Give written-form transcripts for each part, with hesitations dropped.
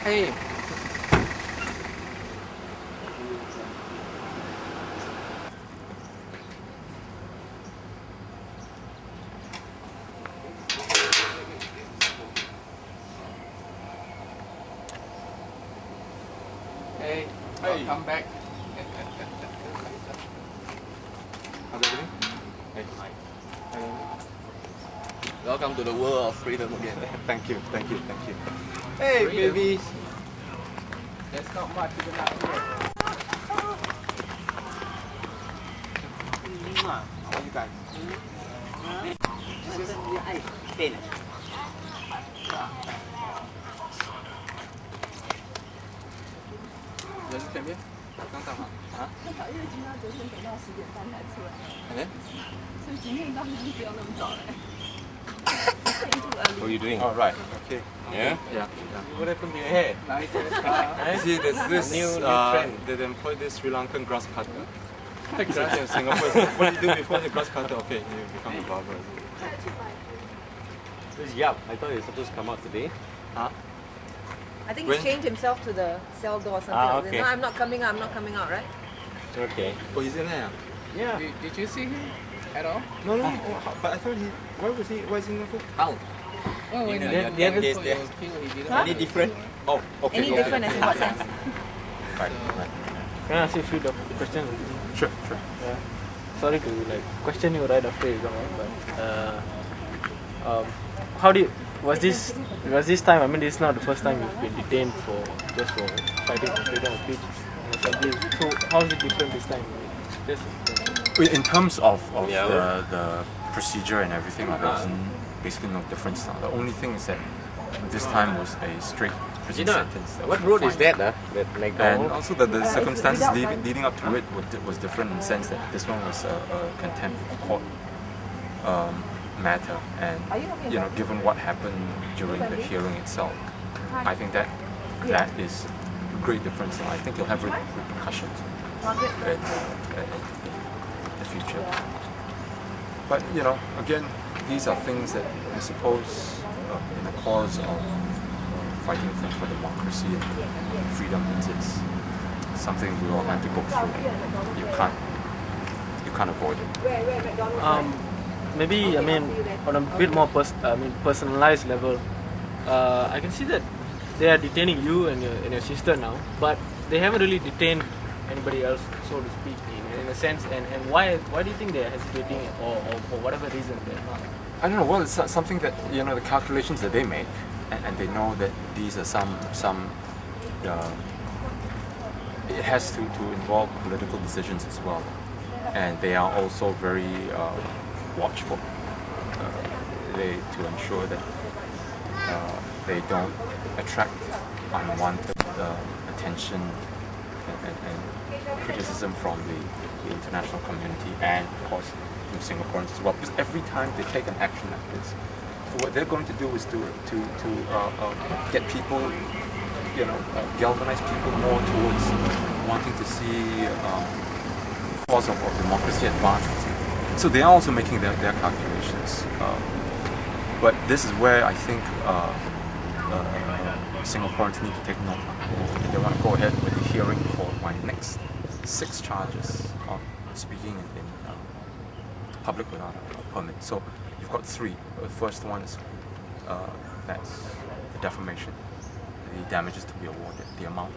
Hey. Hey. Welcome back. How's everything? Hey. Hi. Welcome to the world of freedom again. Thank you. Hey, Freedom. babies. There's not much even out here. How are you guys?人前面，刚到吗？啊？因为今天昨天等到10点半才出来， And then? 所以今天当然不要那么早来。What are you doing? All right. Okay. Yeah? Yeah. What happened to your hair? Nice haircut. You see, there's this New trend. they employ this Sri Lankan grass cutter. Exactly in Singapore. What do you do before the grass cutter? Okay, you become a barber. This Yap, I thought he was supposed to come out today. Huh? I think When- he's changed himself to the cell door or something. Ah, like that. okay. No, I'm not coming out, right? Okay. Oh, he's in there. Yeah. Did you see him at all? No. Oh, but I thought he. Why is he not? Out. Oh, You when know, your the other dad days was there. killed, he didn't. Any different? Oh, okay. Any different as in what sense? Right. Can I ask you a few questions? Sure. Yeah. Sorry to question you right after you come out, but how do you, was this time? I mean, this is not the first time you've been detained for fighting for freedom of speech and assembly. So how is it different this time? Just In terms of Yeah. the procedure and everything, there's basically no difference now. The only thing is that this time was a straight prison sentence. that what was road is defined. that? That And McDonald? also the circumstances leading up to it was different in the sense that this one was a contempt of court matter, and given what happened during the hearing itself, I think that is a great difference. And I think it'll have repercussions in the future. But again, these are things that I suppose in the cause of fighting for democracy and freedom, it's something we all have to go through. You can't avoid it. Maybe, I mean, on a bit more personalized level, I can see that they are detaining you and your sister now, but they haven't really detained anybody else, so to speak, in a sense. And why do you think they're hesitating, or for whatever reason they're not? I don't know. Well, it's something that the calculations that they make, and they know that these are some. It has to involve political decisions as well, and they are also very watchful. To ensure that they don't attract unwanted attention and criticism from the international community, and of course from Singaporeans as well. Because every time they take an action like this, what they're going to do is to get people, galvanize people more towards wanting to see the cause of democracy advance. So they are also making their calculations. But this is where I think Singaporeans need to take note. They want to go ahead with the hearing for my next 6 charges of speaking in public without a permit. So you've got 3. The first one is that's the defamation, the damages to be awarded, the amount,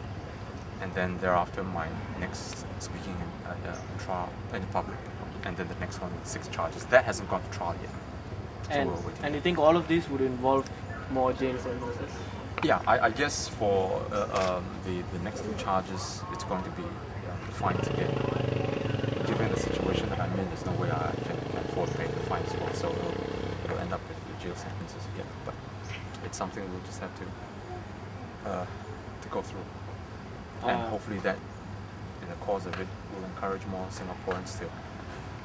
and then thereafter my next speaking in trial in the public, and then the next one 6 charges. That hasn't gone to trial yet. So we're waiting. And you think all of these would involve more jail sentences? Yeah, I guess for the next 2 charges, it's going to be fines again. Given the situation that I'm in, there's no way I can afford to pay the fines for, so it'll end up with jail sentences again. But it's something we'll just have to go through, and hopefully that, in the cause of it, will encourage more Singaporeans to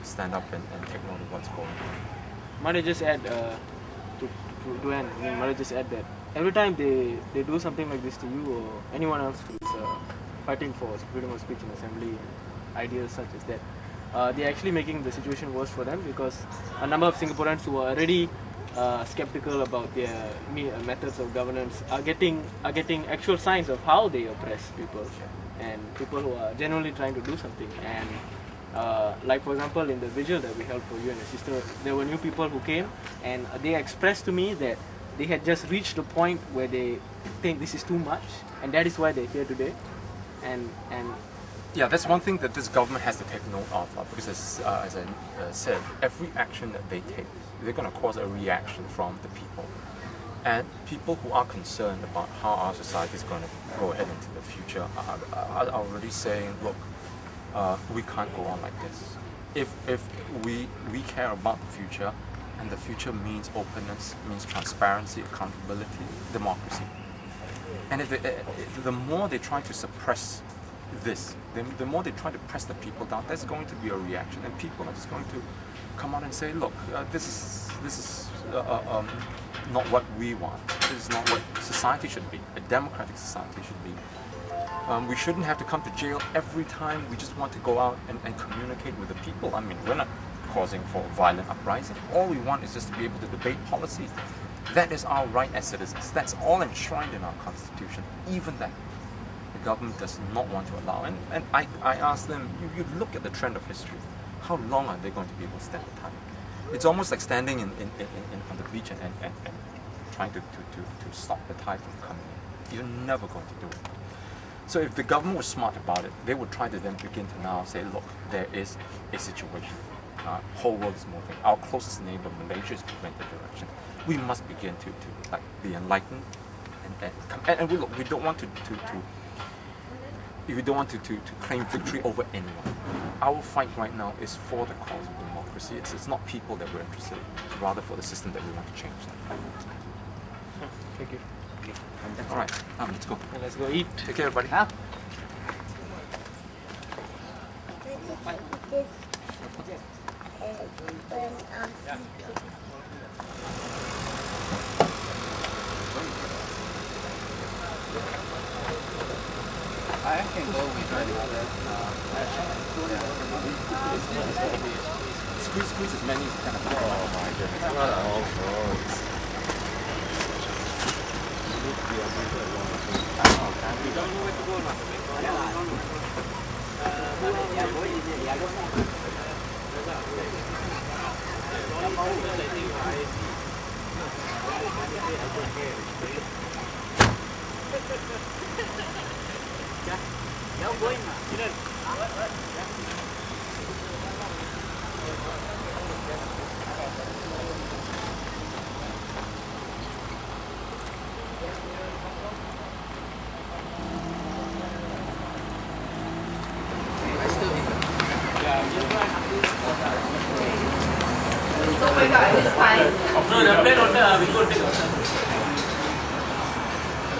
stand up and take note of what's going on. Might I just add to end? Might I just add that every time they do something like this to you or anyone else who's fighting for freedom of speech and assembly and ideas such as that, they're actually making the situation worse for them, because a number of Singaporeans who are already skeptical about their methods of governance are getting actual signs of how they oppress people, and people who are genuinely trying to do something. And like for example, in the vigil that we held for you and your sister, there were new people who came, and they expressed to me that they had just reached the point where they think this is too much, and that is why they're here today. And yeah, that's one thing that this government has to take note of, because as I said, every action that they take, they're going to cause a reaction from the people. And people who are concerned about how our society is going to go ahead into the future are already saying, look, we can't go on like this. If we care about the future, and the future means openness, means transparency, accountability, democracy. And the more they try to suppress this, the more they try to press the people down, there's going to be a reaction, and people are just going to come out and say, look, this is not what we want. This is not what society should be. A democratic society should be. We shouldn't have to come to jail every time we just want to go out and communicate with the people. I mean, we're not causing for violent uprising. All we want is just to be able to debate policy. That is our right as citizens. That's all enshrined in our constitution. Even that, the government does not want to allow. And I asked them, you look at the trend of history. How long are they going to be able to stand the tide? It's almost like standing on the beach and trying to stop the tide from coming in. You're never going to do it. So if the government was smart about it, they would try to then begin to now say, look, there is a situation. Whole world is moving. Our closest neighbor, Malaysia, is moving in that direction. We must begin to be enlightened, and we don't want to claim victory over anyone. Our fight right now is for the cause of democracy. It's not people that we're interested in. It's rather for the system that we want to change. thank you. All right, let's go. And let's go eat. Take care, everybody. I can go with Squeeze as many as kind of. Oh my goodness. What all those. You don't know where to go now.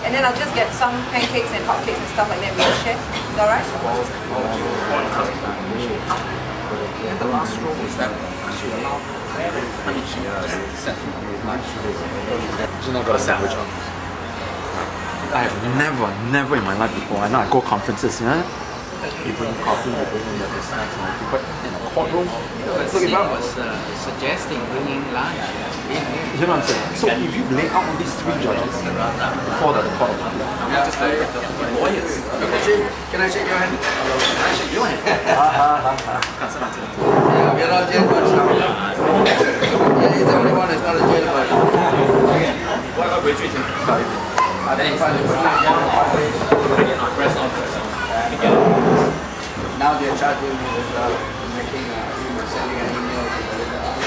And then I'll just get some pancakes and hotcakes and stuff like that. We'll share. Is that alright? And the last straw was that she allowed She's not got a sandwich on. I have never in my life before. I know I go conferences, you know. You bring coffee, you bring the snacks, and everything. But in a courtroom, But Steve was suggesting bringing lunch. you know what I'm saying? So if you lay out on these three judges before the court of appeal, just like the lawyers. Can I shake your hand? Can I shake your hand? We're all jailbirds now. Yeah, he's the only one who's not a jailbird. I think finally put press on. Now they're charging me with sending an email to Belinda Ang.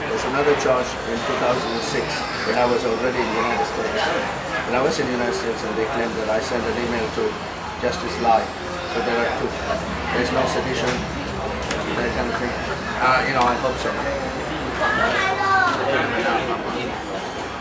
There's another charge in 2006 when I was already in the United States. When I was in the United States, and they claimed that I sent an email to Justice Lai. So there are two. There's no sedition, that kind of thing. I hope so.